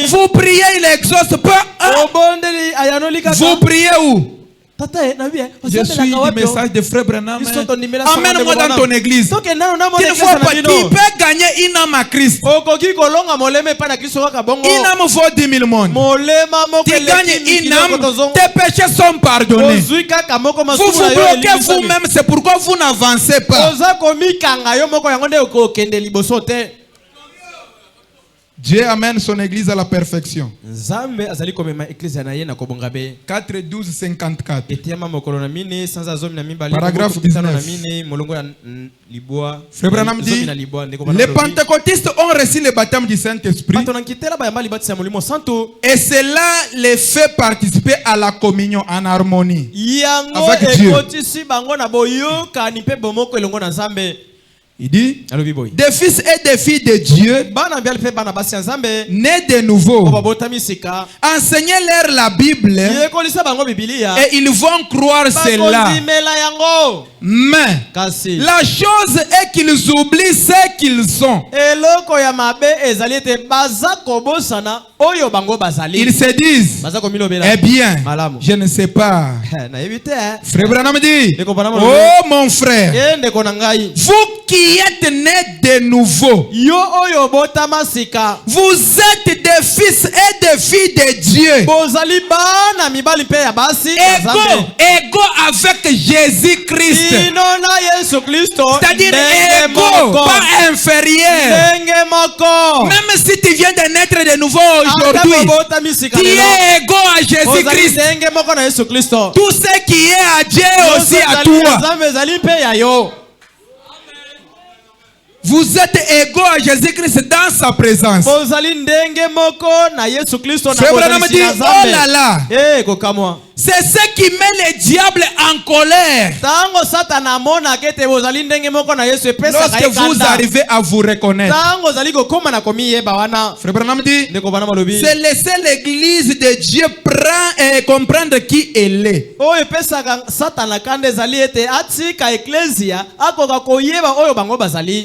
Vous priez, il exauce pas. Vous priez où? Je suis du message de Frère Branham. Amène-moi dans ton église. Tu peux gagner une âme à Christ. Une âme vaut 10 000 monde. Tu gagnes une âme, tes péchés sont pardonnés. Vous vous bloquez vous-même, c'est pourquoi vous n'avancez pas. Dieu amène son église à la perfection. 4, 12, 54. Paragraphe 19. Frère Branham dit, les pentecôtistes ont reçu le baptême du Saint-Esprit et cela les fait participer à la communion en harmonie avec Dieu. Il dit, des fils et des filles de Dieu, nés de nouveau, enseignez-leur la Bible et ils vont croire cela. Mais la chose est qu'ils oublient ce qu'ils sont. Ils se disent, eh bien, je ne sais pas. Frère Branham dit, oh mon frère, vous qui êtes nés de nouveau, vous êtes des fils et des filles de Dieu, égaux avec Jésus-Christ. C'est-à-dire égaux, pas inférieurs. Même si tu viens de naître de nouveau aujourd'hui, tu es égaux à Jésus-Christ. Tout ce qui est à Dieu aussi à toi. Vous êtes égaux à Jésus-Christ dans sa présence. Frère Branham dit, oh là là, c'est ce qui met le diable en colère. Lorsque vous arrivez à vous reconnaître. Frère Branham dit, c'est laisser l'église de Dieu prendre et comprendre qui elle est.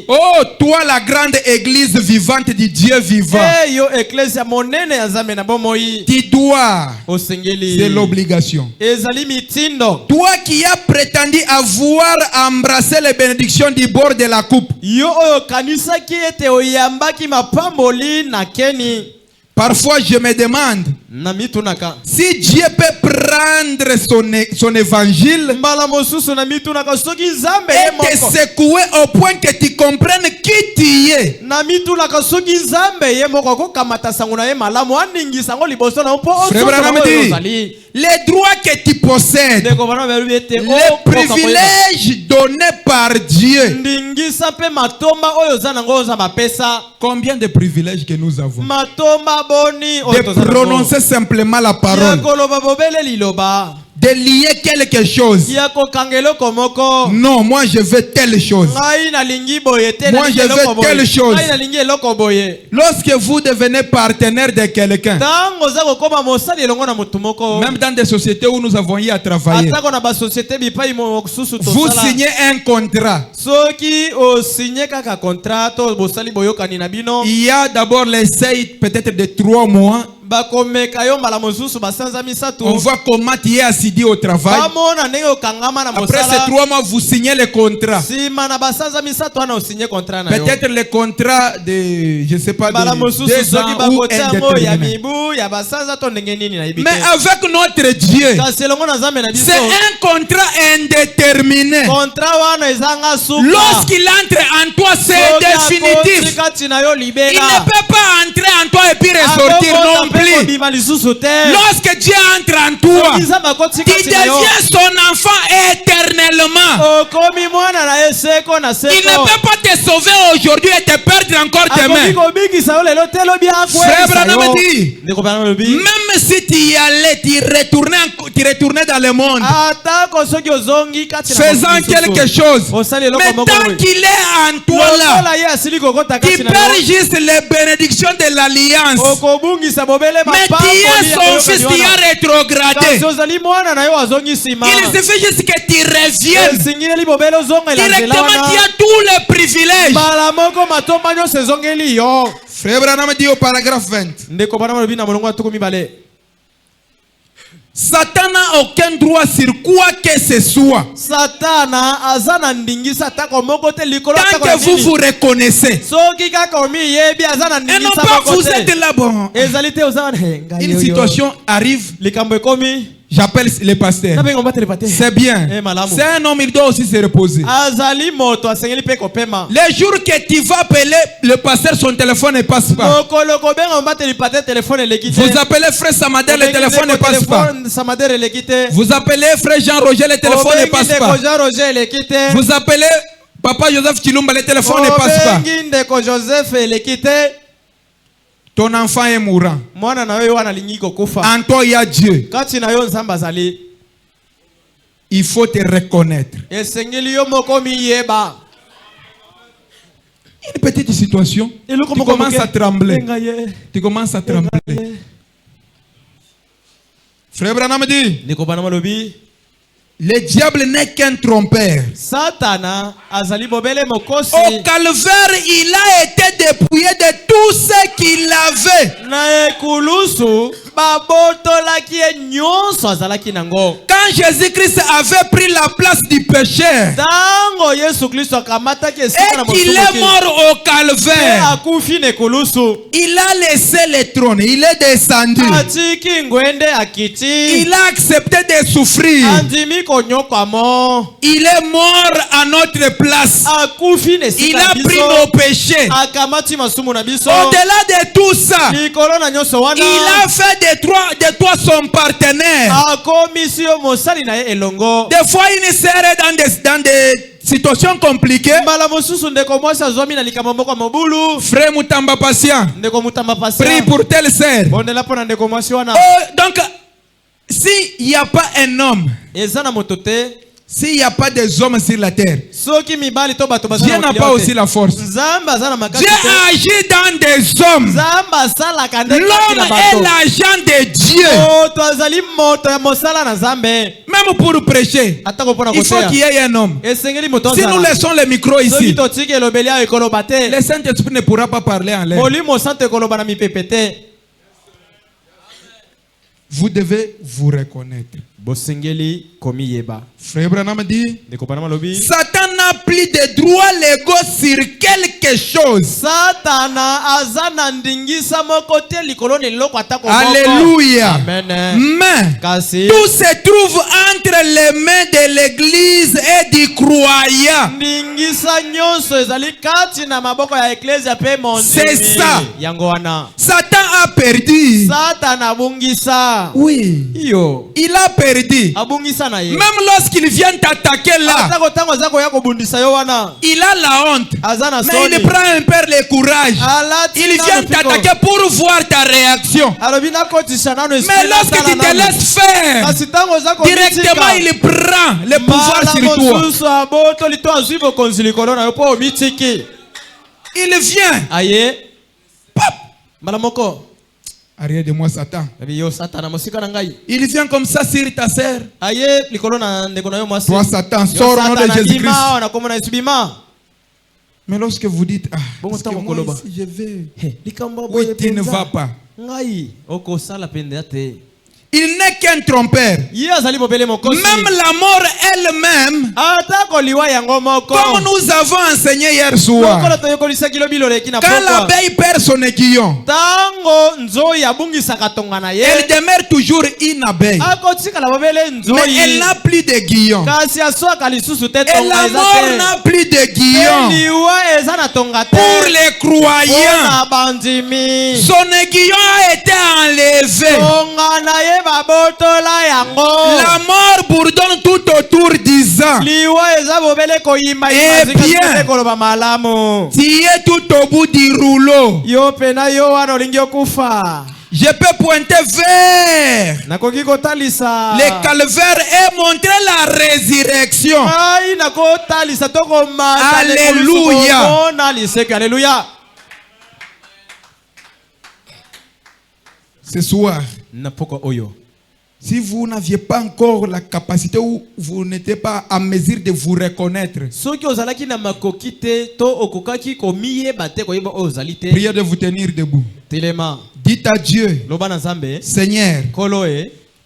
Oh, toi la grande église vivante du Dieu vivant. Tu dois, c'est l'obligation. Toi qui as prétendu avoir embrassé les bénédictions du bord de la coupe. Parfois je me demande si Dieu peut prendre son évangile et te secouer au point que tu comprennes qui tu es. Frère Branham dit, les droits que tu possèdes, les privilèges donnés par Dieu. Combien de privilèges que nous avons de prononcer simplement la parole, de lier quelque chose. ya kokangelo komoko. Non, moi je veux telle chose. Ngai nalingi boye te. Moi je veux telle chose. Ngai nalingi eloko boye. Lorsque vous devenez partenaire de quelqu'un, Tango za kokoma mosali elongo na mutu moko. même dans des sociétés où nous avons eu à travailler, Atako na ba société bipai mo susu to vous sala. signez un contrat. Soki o signé kaka contrat to bosali boyokani na bino. Il y a d'abord l'essai peut-être de 3 mois. Bakomeka yo mbala mosusu basanza misatu. On voit comment tu es assidu au travail. Bamona ndenge okangama na Après mosala. ces 3 mois, vous signez le contrat. Sima na basanza misatu ana osigné contrat na yo. Peut-être le contrat de, je sais pas, Mbala de mosusu 2 soki ans ou bakotango ya indéterminé. mibu ya basanza to ndenge nini na ibike. Mais avec notre Dieu, Kasi elongo na Nzambe na biso. c'est un contrat indéterminé. Contrat wana ezanga suka. Lorsqu'il entre en toi, c'est définitif. Il ne peut pas entrer en toi et puis ressortir non plus. Lorsque Dieu entre en toi, tu deviens son enfant éternellement. Il ne peut pas te sauver aujourd'hui et te perdre encore demain. Frère Branham dit, même si tu y allais, tu retournais dans le monde, faisant quelque chose, mais tant qu'il est en toi là, tu perds juste les bénédictions de l'alliance. Mais tu es son fils qui a rétrogradé. Il suffit juste que tu reviennes. Directement, tu as tous les privilèges. Frère Branham dit au paragraphe 20. Satan n'a aucun droit sur quoi que ce soit. Tant que vous vous reconnaissez. Et non pas vous êtes là, bon. Une situation arrive. J'appelle les pasteurs. C'est bien. C'est un homme, il doit aussi se reposer. Les jours que tu vas appeler le pasteur, son téléphone ne passe pas. Vous appelez frère Samader, le téléphone ne passe pas. Vous appelez frère Jean-Roger, le téléphone ne passe pas. Vous appelez papa Joseph Chilumba, le téléphone ne passe pas. Ton enfant est mourant. En toi, il y a Dieu. Il faut te reconnaître. Une petite situation. Tu commences à trembler. Tu commences à trembler. Frère Branham dit, le diable n'est qu'un trompeur. Au calvaire, il a été dépouillé de tout ce qu'il avait. Quand Jésus-Christ avait pris la place du pécheur et qu'il est mort au calvaire, il a laissé le trône, il est descendu. Il a accepté de souffrir. Il est mort à notre place. Il a pris nos péchés. Au-delà de tout ça, il a fait de toi son partenaire. Des fois, il serait dans des situations compliquées. Frère Mutamba patient, prie pour telle sœur. Donc, s'il n'y a pas un homme, s'il n'y a pas des hommes sur la terre, Dieu n'a pas aussi la force. Dieu agit dans des hommes. L'homme est l'agent de Dieu. Même pour prêcher, il faut qu'il y ait un homme. Si nous laissons le micro ici, le Saint-Esprit ne pourra pas parler en l'air. Vous devez vous reconnaître. Frère Branham dit, Satan n'a plus de droits légaux sur quelque chose. Alléluia. Mais tout se trouve entre les mains de l'église et du croyant. C'est ça. Satan a perdu. Satan abungisa. Oui. Iyo. Il a perdu. Abungisa na ye. Même lorsqu'il vient t'attaquer là, Atako tango zako ya kobundisa yo wana. il a la honte. Azana Mais soni. il prend un peu le courage. Alati Il vient t'attaquer pour voir ta réaction. Alobina kotisha nano esprit. Mais lorsque tu te laisses faire, Kasi tango zako directement il prend le pouvoir sur toi. Susu aboto lito azuivo konzilikolo na yo po mitiki. Il vient. Aye. Pop. Malamoko. Arrière de moi, Satan. Yo Satan na mosika na ngai. Il vient comme ça sur ta sœur. Aye likolo na ndeko na yo mwasi. Toi, Satan, sors au nom de Jésus-Christ. Na komona Isubima. Mais lorsque vous dites, ah, Bon, parce que moi ici, je vais. Oui, Tu ne vas pas. Ngai. Oko sala pende ate. Il n'est qu'un trompeur. Même la mort elle-même, comme nous avons enseigné hier soir, quand l'abeille perd son aiguillon, elle demeure toujours une abeille. Mais elle n'a plus d'aiguillon. Et la mort n'a plus d'aiguillon. Pour les croyants, son aiguillon a été enlevé. La mort bourdonne tout autour disant, eh bien, tu es tout au bout du rouleau. Je peux pointer vers le calvaire et montrer la résurrection. Alléluia. Ce soir, si vous n'aviez pas encore la capacité ou vous n'étiez pas à mesure de vous reconnaître, priez de vous tenir debout. Dites à Dieu, Seigneur,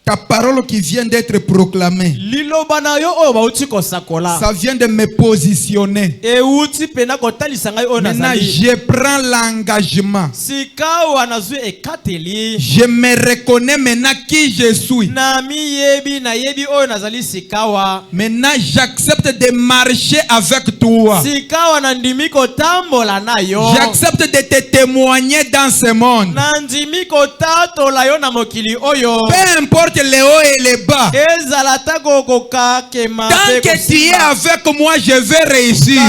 ta parole qui vient d'être proclamée, ça vient de me positionner. Maintenant, je prends l'engagement. Je me reconnais maintenant qui je suis. Maintenant, j'accepte de marcher avec toi. J'accepte de te témoigner dans ce monde. Peu importe les hauts et les bas. Tant que tu es avec moi, je vais réussir.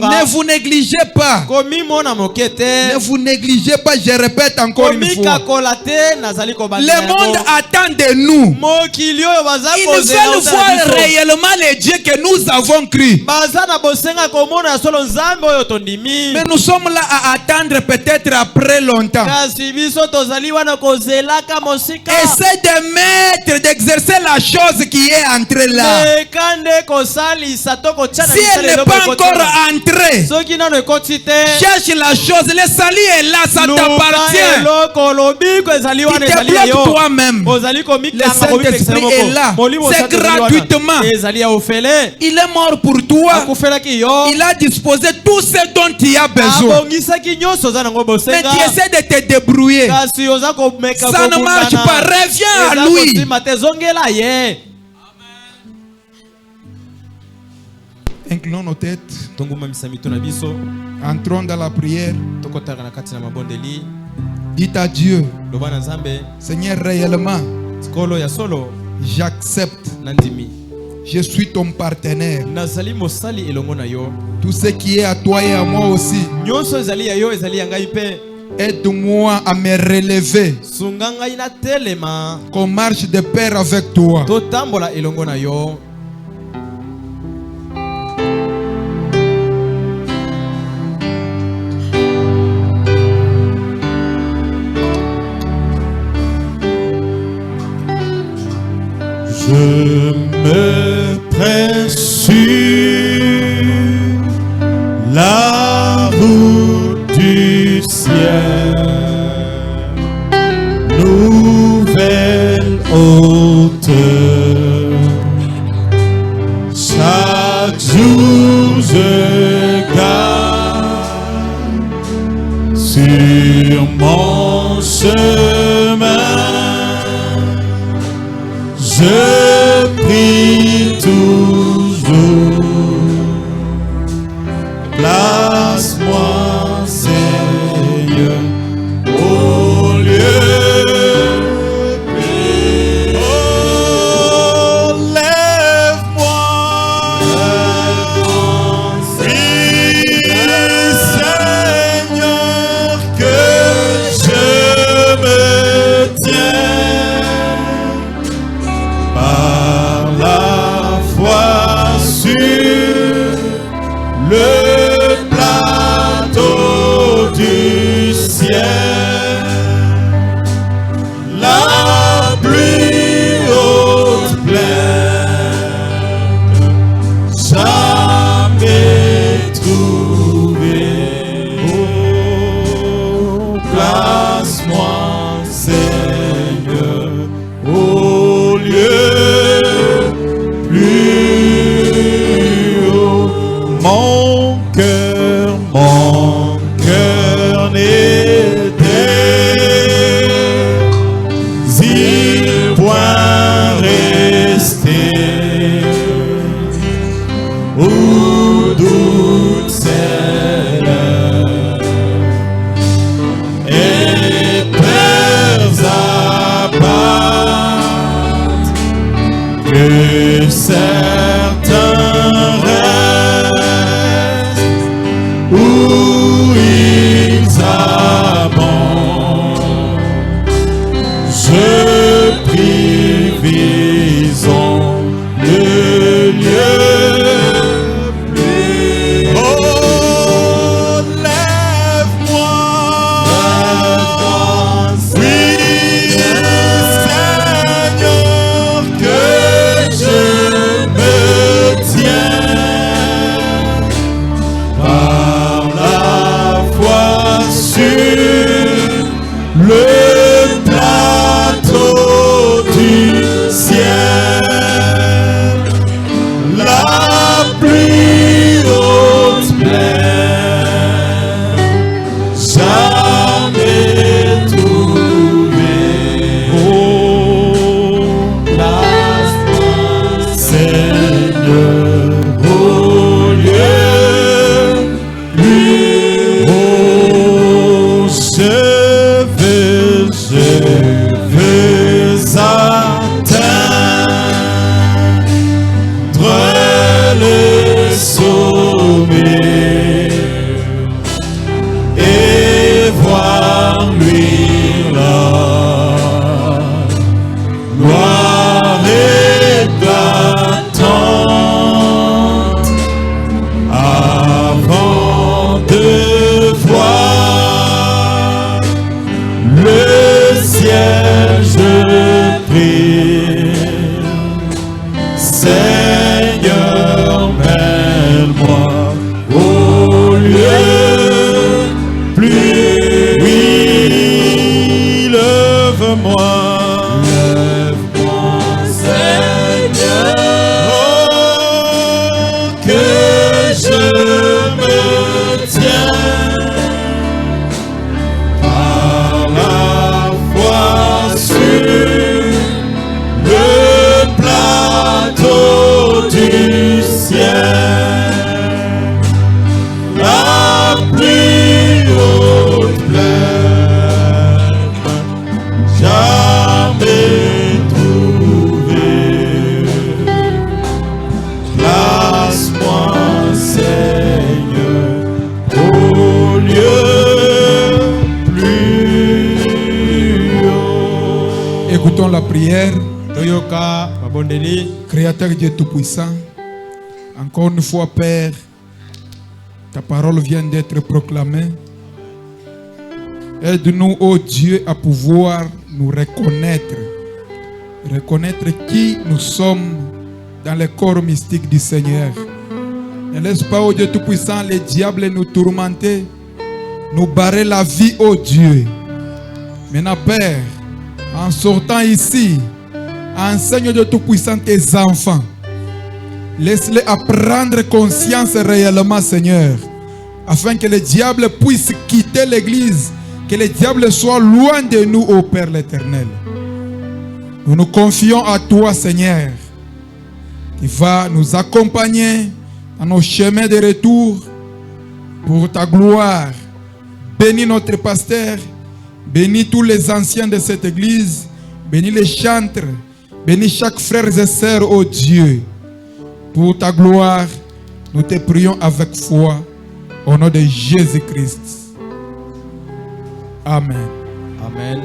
Ne vous négligez pas. Ne vous négligez pas, je répète encore une fois. Le monde attend de nous. Ils veulent voir réellement les dieux que nous avons cru. Mais nous sommes là à attendre peut-être après longtemps. Essaie de mettre, d'exercer la chose qui est entrée là. Si elle n'est pas encore entrée, cherche la chose. Le salut est là, ça t'appartient. Tu te bloques toi-même. Le Saint-Esprit est là. C'est gratuitement. Il est mort pour toi. Il a disposé tout ce dont tu as besoin. Mais tu essaies de te débrouiller. Ça ne marche pas. Reviens à lui. Inclinons nos têtes. Entrons dans la prière. Dites à Dieu, Seigneur, réellement, j'accepte. Je suis ton partenaire. Tout ce qui est à toi et à moi aussi. Aide-moi à me relever. Qu'on marche de pair avec toi. Je me presse sur la route du ciel, nouvelle hauteur. Chaque jour je gagne sur mon chemin. Je prie toujours, place-moi, Seigneur. le plateau du ciel, la plus haute plaine, jamais trouvée. Oh, place-moi, Seigneur, au lieu plus haut. Mon cœur n'est désire point rester où doute celle et peurs abattent que certains restent où ils abondent. Je prie, visons le lieu plus. Oh, lève-moi, oui, Seigneur, que je me tiens par la foi sur le plateau du ciel, la plus haute plaine, jamais trouvée. Oh, place-moi, Seigneur, au lieu plus haut. Je veux atteindre le sommet et voir luire la gloire éclatante avant de voir le ciel. Je prie, Seigneur, mène-moi au lieu plus. Oui, lève-moi, Seigneur, oh, que je me tiens par la foi sur le plateau du ciel, la plus haute plaine, jamais trouvée. Place-moi, Seigneur, au lieu plus haut. Écoutons la prière. Toyoka babondeli. Créateur Dieu Tout-Puissant, encore une fois, Père, ta parole vient d'être proclamée. Aide-nous, ô Dieu, à pouvoir nous reconnaître qui nous sommes dans le corps mystique du Seigneur. Ne laisse pas, ô Dieu Tout-Puissant, les diables nous tourmenter, nous barrer la vie, ô Dieu. Maintenant, Père, en sortant ici, enseigne, Dieu Tout-Puissant, tes enfants. Laisse-les apprendre conscience réellement, Seigneur, afin que le diable puisse quitter l'église, que le diable soit loin de nous, ô Père l'Éternel. Nous nous confions à toi, Seigneur, qui va nous accompagner dans nos chemins de retour pour ta gloire. Bénis notre pasteur, bénis tous les anciens de cette église, bénis les chantres, bénis chaque frère et sœur, ô Dieu. Pour ta gloire, nous te prions avec foi, au nom de Jésus-Christ. Amen. Amen.